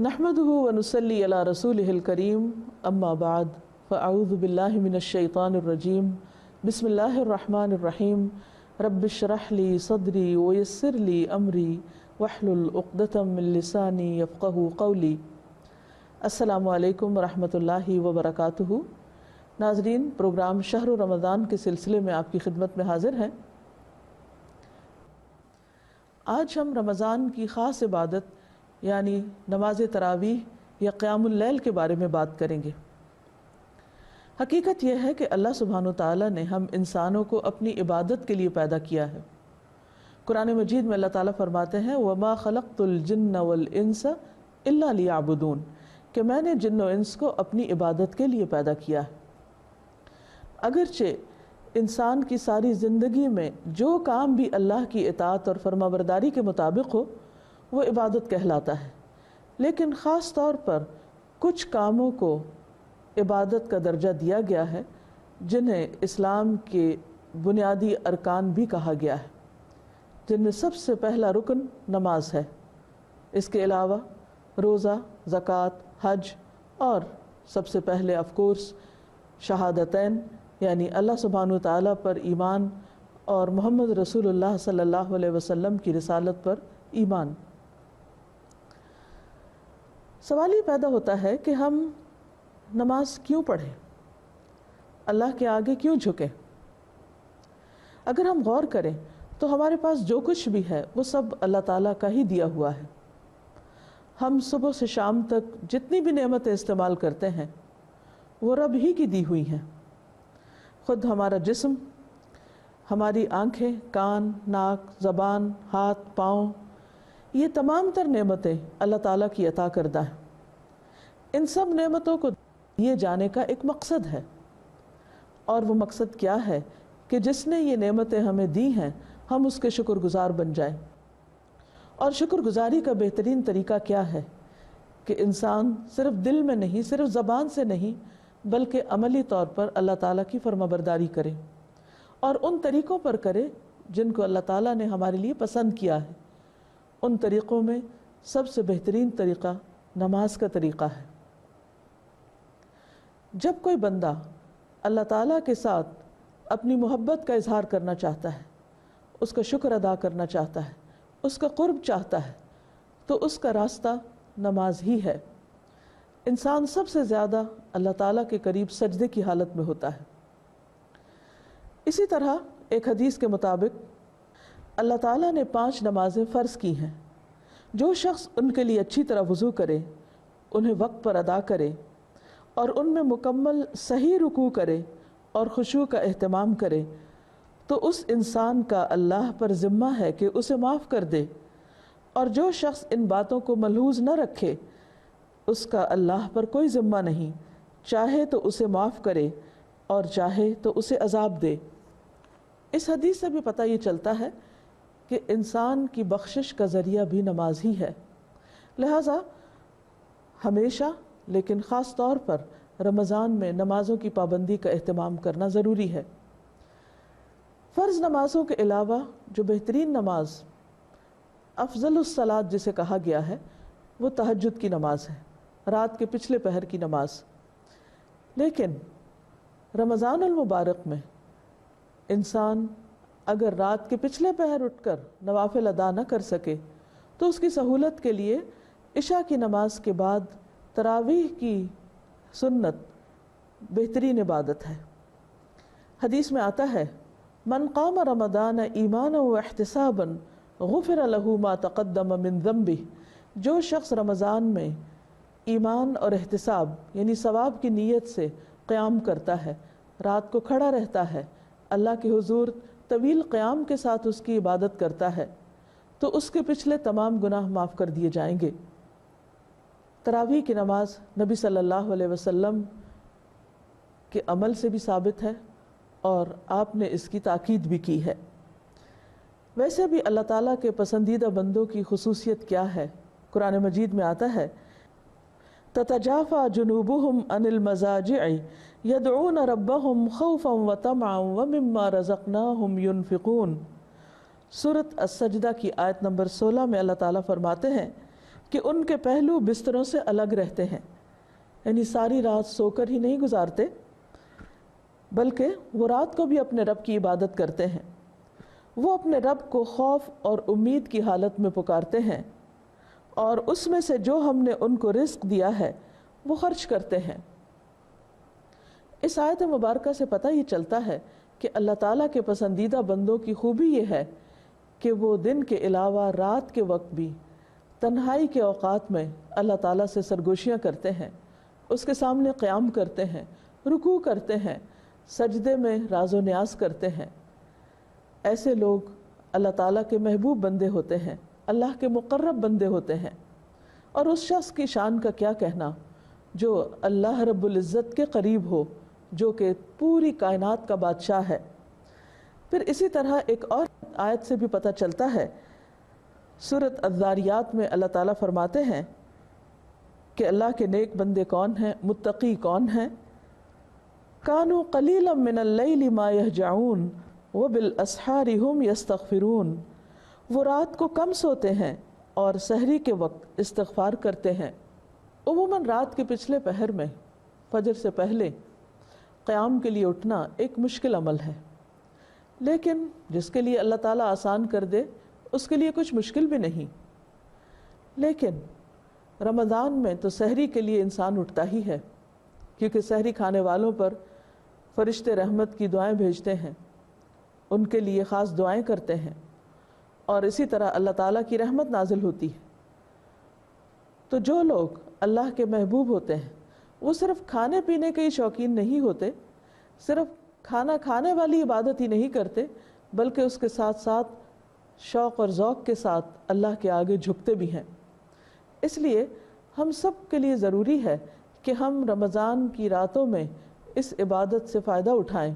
نحمده ونصلي على رسوله الكريم اما بعد فاعوذ بالله من الشيطان الرجيم بسم الله الرحمن الرحيم رب اشرح لي صدري ويسر لي امري واحلل عقدة من لساني يفقهوا قولي۔ السلام علیکم ورحمۃ اللہ وبرکاتہ۔ ناظرین، پروگرام شہر رمضان کے سلسلے میں آپ کی خدمت میں حاضر ہیں۔ آج ہم رمضان کی خاص عبادت یعنی نماز تراویح یا قیام اللیل کے بارے میں بات کریں گے۔ حقیقت یہ ہے کہ اللہ سبحانہ وتعالیٰ نے ہم انسانوں کو اپنی عبادت کے لیے پیدا کیا ہے۔ قرآن مجید میں اللہ تعالیٰ فرماتے ہیں وَمَا خَلَقْتُ الْجِنَّ وَالْإِنسَ إِلَّا لِيَعْبُدُونَ، کہ میں نے جن و انس کو اپنی عبادت کے لیے پیدا کیا ہے۔ اگرچہ انسان کی ساری زندگی میں جو کام بھی اللہ کی اطاعت اور فرمانبرداری کے مطابق ہو وہ عبادت کہلاتا ہے، لیکن خاص طور پر کچھ کاموں کو عبادت کا درجہ دیا گیا ہے جنہیں اسلام کے بنیادی ارکان بھی کہا گیا ہے، جن میں سب سے پہلا رکن نماز ہے۔ اس کے علاوہ روزہ، زکوٰۃ، حج اور سب سے پہلے آف کورس شہادتین یعنی اللہ سبحانہ وتعالیٰ پر ایمان اور محمد رسول اللہ صلی اللہ علیہ وسلم کی رسالت پر ایمان۔ سوال یہ پیدا ہوتا ہے کہ ہم نماز کیوں پڑھیں، اللہ کے آگے کیوں جھکیں؟ اگر ہم غور کریں تو ہمارے پاس جو کچھ بھی ہے وہ سب اللہ تعالیٰ کا ہی دیا ہوا ہے۔ ہم صبح سے شام تک جتنی بھی نعمتیں استعمال کرتے ہیں وہ رب ہی کی دی ہوئی ہیں۔ خود ہمارا جسم، ہماری آنکھیں، کان، ناک، زبان، ہاتھ، پاؤں، یہ تمام تر نعمتیں اللہ تعالیٰ کی عطا کردہ ہیں۔ ان سب نعمتوں کو دیے جانے کا ایک مقصد ہے، اور وہ مقصد کیا ہے کہ جس نے یہ نعمتیں ہمیں دی ہیں ہم اس کے شکر گزار بن جائیں۔ اور شکر گزاری کا بہترین طریقہ کیا ہے کہ انسان صرف دل میں نہیں، صرف زبان سے نہیں، بلکہ عملی طور پر اللہ تعالیٰ کی فرمانبرداری کرے اور ان طریقوں پر کرے جن کو اللہ تعالیٰ نے ہمارے لیے پسند کیا ہے۔ ان طریقوں میں سب سے بہترین طریقہ نماز کا طریقہ ہے۔ جب کوئی بندہ اللہ تعالیٰ کے ساتھ اپنی محبت کا اظہار کرنا چاہتا ہے، اس کا شکر ادا کرنا چاہتا ہے، اس کا قرب چاہتا ہے، تو اس کا راستہ نماز ہی ہے۔ انسان سب سے زیادہ اللہ تعالیٰ کے قریب سجدے کی حالت میں ہوتا ہے۔ اسی طرح ایک حدیث کے مطابق اللہ تعالیٰ نے 5 نمازیں فرض کی ہیں۔ جو شخص ان کے لیے اچھی طرح وضو کرے، انہیں وقت پر ادا کرے اور ان میں مکمل صحیح رکوع کرے اور خشوع کا اہتمام کرے تو اس انسان کا اللہ پر ذمہ ہے کہ اسے معاف کر دے، اور جو شخص ان باتوں کو ملحوظ نہ رکھے اس کا اللہ پر کوئی ذمہ نہیں، چاہے تو اسے معاف کرے اور چاہے تو اسے عذاب دے۔ اس حدیث سے بھی پتہ یہ چلتا ہے کہ انسان کی بخشش کا ذریعہ بھی نماز ہی ہے۔ لہٰذا ہمیشہ لیکن خاص طور پر رمضان میں نمازوں کی پابندی کا اہتمام کرنا ضروری ہے۔ فرض نمازوں کے علاوہ جو بہترین نماز، افضل الصلاۃ جسے کہا گیا ہے، وہ تہجد کی نماز ہے، رات کے پچھلے پہر کی نماز۔ لیکن رمضان المبارک میں انسان اگر رات کے پچھلے پہر اٹھ کر نوافل ادا نہ کر سکے تو اس کی سہولت کے لیے عشاء کی نماز کے بعد تراویح کی سنت بہترین عبادت ہے۔ حدیث میں آتا ہے من قام رمضان ایمانا واحتسابا غفر له ما تقدم من ذنبه، جو شخص رمضان میں ایمان اور احتساب یعنی ثواب کی نیت سے قیام کرتا ہے، رات کو کھڑا رہتا ہے، اللہ کے حضور طویل قیام کے ساتھ اس کی عبادت کرتا ہے، تو اس کے پچھلے تمام گناہ معاف کر دیے جائیں گے۔ تراویح کی نماز نبی صلی اللہ علیہ وسلم کے عمل سے بھی ثابت ہے اور آپ نے اس کی تاکید بھی کی ہے۔ ویسے بھی اللہ تعالیٰ کے پسندیدہ بندوں کی خصوصیت کیا ہے؟ قرآن مجید میں آتا ہے تتجافى جنوبهم عن المضاجع يدعون ربهم خوفا وطمعا ومما رزقناهم ينفقون۔ سورۃ السجدہ کی آیت نمبر 16 میں اللہ تعالیٰ فرماتے ہیں کہ ان کے پہلو بستروں سے الگ رہتے ہیں، یعنی ساری رات سو کر ہی نہیں گزارتے بلکہ وہ رات کو بھی اپنے رب کی عبادت کرتے ہیں۔ وہ اپنے رب کو خوف اور امید کی حالت میں پکارتے ہیں اور اس میں سے جو ہم نے ان کو رزق دیا ہے وہ خرچ کرتے ہیں۔ اس آیت مبارکہ سے پتہ یہ چلتا ہے کہ اللہ تعالیٰ کے پسندیدہ بندوں کی خوبی یہ ہے کہ وہ دن کے علاوہ رات کے وقت بھی تنہائی کے اوقات میں اللہ تعالیٰ سے سرگوشیاں کرتے ہیں، اس کے سامنے قیام کرتے ہیں، رکوع کرتے ہیں، سجدے میں راز و نیاز کرتے ہیں۔ ایسے لوگ اللہ تعالیٰ کے محبوب بندے ہوتے ہیں، اللہ کے مقرب بندے ہوتے ہیں۔ اور اس شخص کی شان کا کیا کہنا جو اللہ رب العزت کے قریب ہو، جو کہ پوری کائنات کا بادشاہ ہے۔ پھر اسی طرح ایک اور آیت سے بھی پتہ چلتا ہے، سورۃ الذاریات میں اللہ تعالیٰ فرماتے ہیں کہ اللہ کے نیک بندے کون ہیں، متقی کون ہیں؟ کانوا قلیلا من اللیل ما یہجعون وبالاسحار ہم یستغفرون۔ وہ رات کو کم سوتے ہیں اور سحری کے وقت استغفار کرتے ہیں۔ عموماً رات کے پچھلے پہر میں فجر سے پہلے قیام کے لیے اٹھنا ایک مشکل عمل ہے، لیکن جس کے لیے اللہ تعالیٰ آسان کر دے اس کے لیے کچھ مشکل بھی نہیں۔ لیکن رمضان میں تو سحری کے لیے انسان اٹھتا ہی ہے، کیونکہ سحری کھانے والوں پر فرشتے رحمت کی دعائیں بھیجتے ہیں، ان کے لیے خاص دعائیں کرتے ہیں، اور اسی طرح اللہ تعالیٰ کی رحمت نازل ہوتی ہے۔ تو جو لوگ اللہ کے محبوب ہوتے ہیں وہ صرف کھانے پینے کے ہی شوقین نہیں ہوتے، صرف کھانا کھانے والی عبادت ہی نہیں کرتے، بلکہ اس کے ساتھ ساتھ شوق اور ذوق کے ساتھ اللہ کے آگے جھکتے بھی ہیں۔ اس لیے ہم سب کے لیے ضروری ہے کہ ہم رمضان کی راتوں میں اس عبادت سے فائدہ اٹھائیں،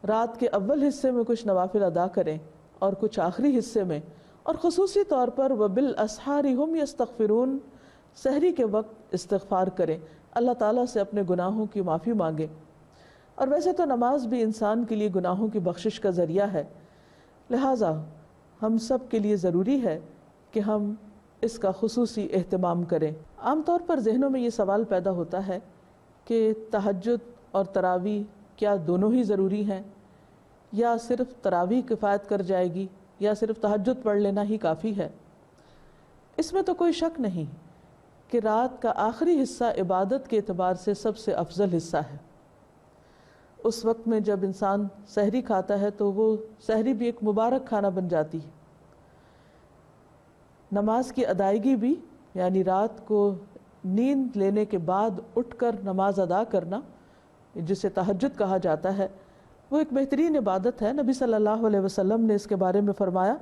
رات کے اول حصے میں کچھ نوافل ادا کریں اور کچھ آخری حصے میں، اور خصوصی طور پر وَبِالْأَسْحَارِ هُمْ يَسْتَغْفِرُونَ، سحری کے وقت استغفار کریں، اللہ تعالیٰ سے اپنے گناہوں کی معافی مانگیں۔ اور ویسے تو نماز بھی انسان کے لیے گناہوں کی بخشش کا ذریعہ ہے، لہٰذا ہم سب کے لیے ضروری ہے کہ ہم اس کا خصوصی اہتمام کریں۔ عام طور پر ذہنوں میں یہ سوال پیدا ہوتا ہے کہ تہجد اور تراویح کیا دونوں ہی ضروری ہیں، یا صرف تراویح کفایت کر جائے گی، یا صرف تہجد پڑھ لینا ہی کافی ہے؟ اس میں تو کوئی شک نہیں کہ رات کا آخری حصہ عبادت کے اعتبار سے سب سے افضل حصہ ہے۔ اس وقت میں جب انسان سحری کھاتا ہے تو وہ سحری بھی ایک مبارک کھانا بن جاتی ہے۔ نماز کی ادائیگی بھی، یعنی رات کو نیند لینے کے بعد اٹھ کر نماز ادا کرنا، جسے تہجد کہا جاتا ہے، وہ ایک بہترین عبادت ہے۔ نبی صلی اللہ علیہ وسلم نے اس کے بارے میں فرمایا،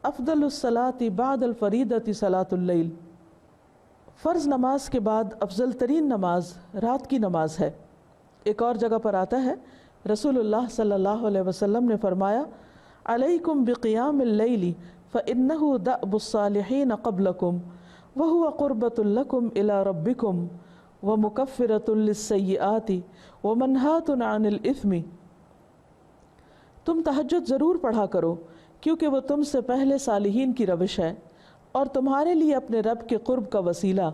افضل الصلاۃ بعد الفریضۃ صلاۃ اللیل، فرض نماز کے بعد افضل ترین نماز رات کی نماز ہے۔ ایک اور جگہ پر آتا ہے، رسول اللہ صلی اللہ علیہ وسلم نے فرمایا، علیکم بقیام اللیل فإنہ دأب الصالحین قبلکم وہو قربۃ لکم الی ربکم ومکفرۃ للسیئات ومنہاۃ عن الإثم۔ تم تہجد ضرور پڑھا کرو، کیونکہ وہ تم سے پہلے صالحین کی روش ہے اور تمہارے لیے اپنے رب کے قرب کا وسیلہ،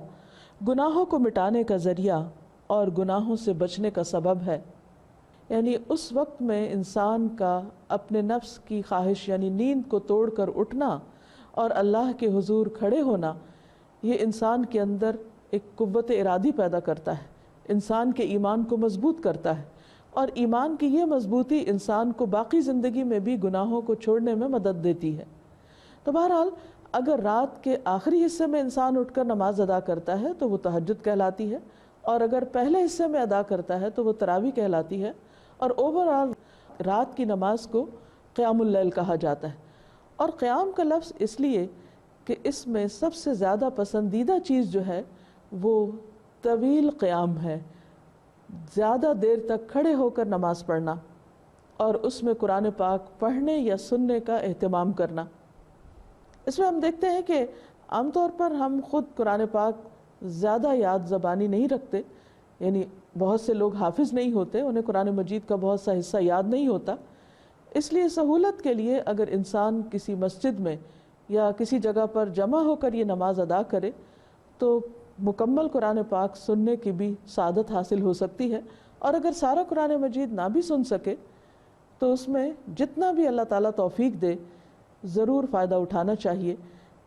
گناہوں کو مٹانے کا ذریعہ اور گناہوں سے بچنے کا سبب ہے۔ یعنی اس وقت میں انسان کا اپنے نفس کی خواہش یعنی نیند کو توڑ کر اٹھنا اور اللہ کے حضور کھڑے ہونا، یہ انسان کے اندر ایک قوت ارادی پیدا کرتا ہے، انسان کے ایمان کو مضبوط کرتا ہے، اور ایمان کی یہ مضبوطی انسان کو باقی زندگی میں بھی گناہوں کو چھوڑنے میں مدد دیتی ہے۔ تو بہرحال اگر رات کے آخری حصے میں انسان اٹھ کر نماز ادا کرتا ہے تو وہ تہجد کہلاتی ہے، اور اگر پہلے حصے میں ادا کرتا ہے تو وہ تراویح کہلاتی ہے، اور اوورآل رات کی نماز کو قیام اللیل کہا جاتا ہے۔ اور قیام کا لفظ اس لیے کہ اس میں سب سے زیادہ پسندیدہ چیز جو ہے وہ طویل قیام ہے، زیادہ دیر تک کھڑے ہو کر نماز پڑھنا، اور اس میں قرآن پاک پڑھنے یا سننے کا اہتمام کرنا۔ اس میں ہم دیکھتے ہیں کہ عام طور پر ہم خود قرآن پاک زیادہ یاد زبانی نہیں رکھتے، یعنی بہت سے لوگ حافظ نہیں ہوتے، انہیں قرآن مجید کا بہت سا حصہ یاد نہیں ہوتا۔ اس لیے سہولت کے لیے اگر انسان کسی مسجد میں یا کسی جگہ پر جمع ہو کر یہ نماز ادا کرے تو مکمل قرآن پاک سننے کی بھی سعادت حاصل ہو سکتی ہے. اور اگر سارا قرآن مجید نہ بھی سن سکے تو اس میں جتنا بھی اللہ تعالیٰ توفیق دے ضرور فائدہ اٹھانا چاہیے،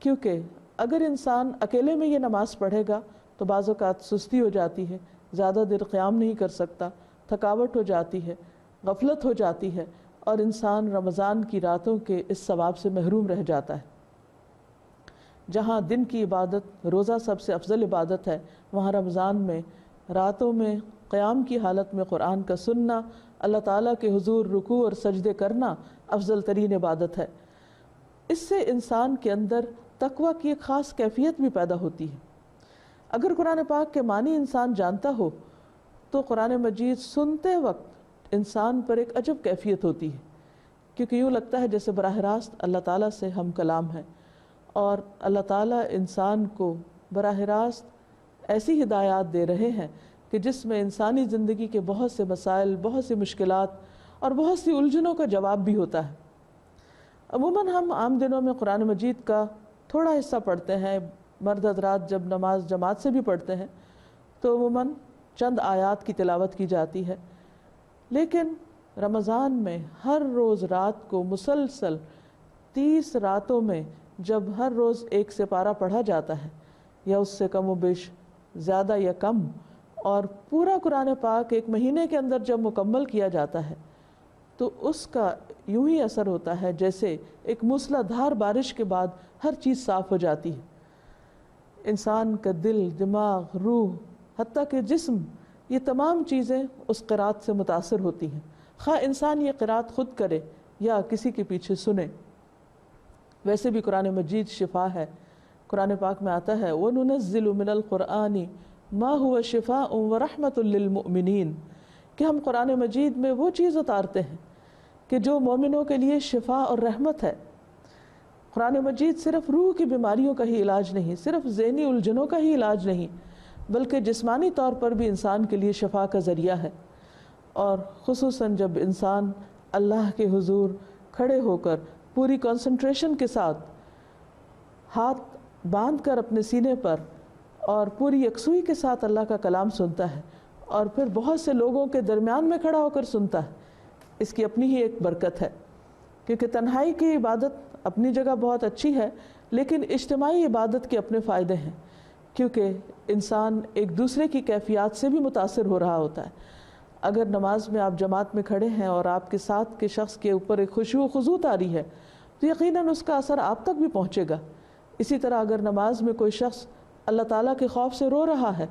کیونکہ اگر انسان اکیلے میں یہ نماز پڑھے گا تو بعض اوقات سستی ہو جاتی ہے، زیادہ دیر قیام نہیں کر سکتا، تھکاوٹ ہو جاتی ہے، غفلت ہو جاتی ہے، اور انسان رمضان کی راتوں کے اس ثواب سے محروم رہ جاتا ہے. جہاں دن کی عبادت روزہ سب سے افضل عبادت ہے، وہاں رمضان میں راتوں میں قیام کی حالت میں قرآن کا سننا، اللہ تعالیٰ کے حضور رکوع اور سجدے کرنا افضل ترین عبادت ہے. اس سے انسان کے اندر تقویٰ کی ایک خاص کیفیت بھی پیدا ہوتی ہے. اگر قرآن پاک کے معنی انسان جانتا ہو تو قرآن مجید سنتے وقت انسان پر ایک عجب کیفیت ہوتی ہے، کیونکہ یوں لگتا ہے جیسے براہ راست اللہ تعالیٰ سے ہم کلام ہے، اور اللہ تعالیٰ انسان کو براہ راست ایسی ہدایات دے رہے ہیں کہ جس میں انسانی زندگی کے بہت سے مسائل، بہت سی مشکلات اور بہت سی الجھنوں کا جواب بھی ہوتا ہے. عموماً ہم عام دنوں میں قرآن مجید کا تھوڑا حصہ پڑھتے ہیں. مرد حضرات جب نماز جماعت سے بھی پڑھتے ہیں تو عموماً چند آیات کی تلاوت کی جاتی ہے، لیکن رمضان میں ہر روز رات کو مسلسل 30 راتوں میں جب ہر روز ایک سپارہ پڑھا جاتا ہے یا اس سے کم و بیش زیادہ یا کم، اور پورا قرآن پاک ایک مہینے کے اندر جب مکمل کیا جاتا ہے تو اس کا یوں ہی اثر ہوتا ہے جیسے ایک موسلا دھار بارش کے بعد ہر چیز صاف ہو جاتی ہے. انسان کا دل، دماغ، روح، حتیٰ کہ جسم، یہ تمام چیزیں اس قرات سے متاثر ہوتی ہیں، خواہ انسان یہ قرات خود کرے یا کسی کے پیچھے سنے. ویسے بھی قرآن مجید شفا ہے. قرآن پاک میں آتا ہے وَنُنَزِّلُ مِنَ الْقُرْآنِ مَا هُوَ شِفَاءٌ وَرَحْمَةٌ لِّلْمُؤْمِنِينَ کہ ہم قرآن مجید میں وہ چیز اتارتے ہیں کہ جو مومنوں کے لیے شفا اور رحمت ہے. قرآن مجید صرف روح کی بیماریوں کا ہی علاج نہیں، صرف ذہنی الجھنوں کا ہی علاج نہیں، بلکہ جسمانی طور پر بھی انسان کے لیے شفا کا ذریعہ ہے. اور خصوصاً جب انسان اللہ کے حضور کھڑے ہو کر پوری کنسنٹریشن کے ساتھ ہاتھ باندھ کر اپنے سینے پر اور پوری یکسوئی کے ساتھ اللہ کا کلام سنتا ہے، اور پھر بہت سے لوگوں کے درمیان میں کھڑا ہو کر سنتا ہے، اس کی اپنی ہی ایک برکت ہے. کیونکہ تنہائی کی عبادت اپنی جگہ بہت اچھی ہے، لیکن اجتماعی عبادت کے اپنے فائدے ہیں، کیونکہ انسان ایک دوسرے کی کیفیات سے بھی متاثر ہو رہا ہوتا ہے. اگر نماز میں آپ جماعت میں کھڑے ہیں اور آپ کے ساتھ کے شخص کے اوپر ایک خشوع و خضوع طاری ہے تو یقیناً اس کا اثر آپ تک بھی پہنچے گا. اسی طرح اگر نماز میں کوئی شخص اللہ تعالیٰ کے خوف سے رو رہا ہے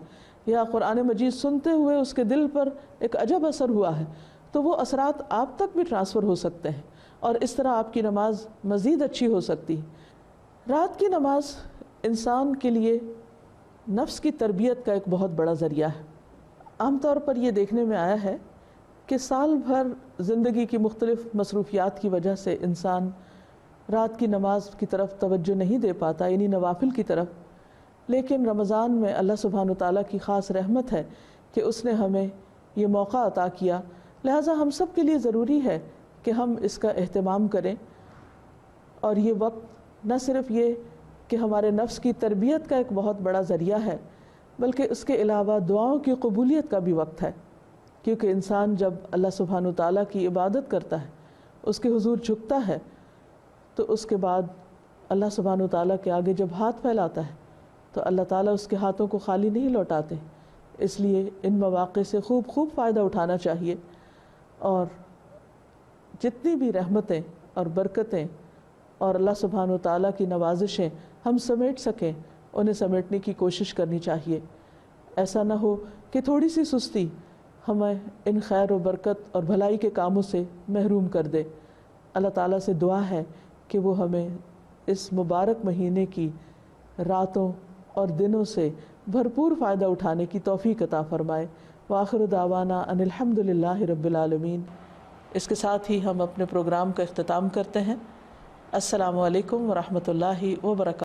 یا قرآن مجید سنتے ہوئے اس کے دل پر ایک عجب اثر ہوا ہے تو وہ اثرات آپ تک بھی ٹرانسفر ہو سکتے ہیں، اور اس طرح آپ کی نماز مزید اچھی ہو سکتی ہے. رات کی نماز انسان کے لیے نفس کی تربیت کا ایک بہت بڑا ذریعہ ہے. عام طور پر یہ دیکھنے میں آیا ہے کہ سال بھر زندگی کی مختلف مصروفیات کی وجہ سے انسان رات کی نماز کی طرف توجہ نہیں دے پاتا، یعنی نوافل کی طرف. لیکن رمضان میں اللہ سبحانہ وتعالیٰ کی خاص رحمت ہے کہ اس نے ہمیں یہ موقع عطا کیا، لہٰذا ہم سب کے لیے ضروری ہے کہ ہم اس کا اہتمام کریں. اور یہ وقت نہ صرف یہ کہ ہمارے نفس کی تربیت کا ایک بہت بڑا ذریعہ ہے، بلکہ اس کے علاوہ دعاؤں کی قبولیت کا بھی وقت ہے. کیونکہ انسان جب اللہ سبحانہ وتعالیٰ کی عبادت کرتا ہے، اس کے حضور جھکتا ہے، تو اس کے بعد اللہ سبحانہ وتعالیٰ کے آگے جب ہاتھ پھیلاتا ہے تو اللہ تعالیٰ اس کے ہاتھوں کو خالی نہیں لوٹاتے. اس لیے ان مواقع سے خوب فائدہ اٹھانا چاہیے، اور جتنی بھی رحمتیں اور برکتیں اور اللہ سبحانہ وتعالیٰ کی نوازشیں ہم سمیٹ سکیں انہیں سمیٹنے کی کوشش کرنی چاہیے. ایسا نہ ہو کہ تھوڑی سی سستی ہمیں ان خیر و برکت اور بھلائی کے کاموں سے محروم کر دے. اللہ تعالیٰ سے دعا ہے کہ وہ ہمیں اس مبارک مہینے کی راتوں اور دنوں سے بھرپور فائدہ اٹھانے کی توفیق عطا فرمائے. وآخر دعوانا ان الحمد للہ رب العالمین. اس کے ساتھ ہی ہم اپنے پروگرام کا اختتام کرتے ہیں. السلام علیکم ورحمۃ اللہ وبرکاتہ.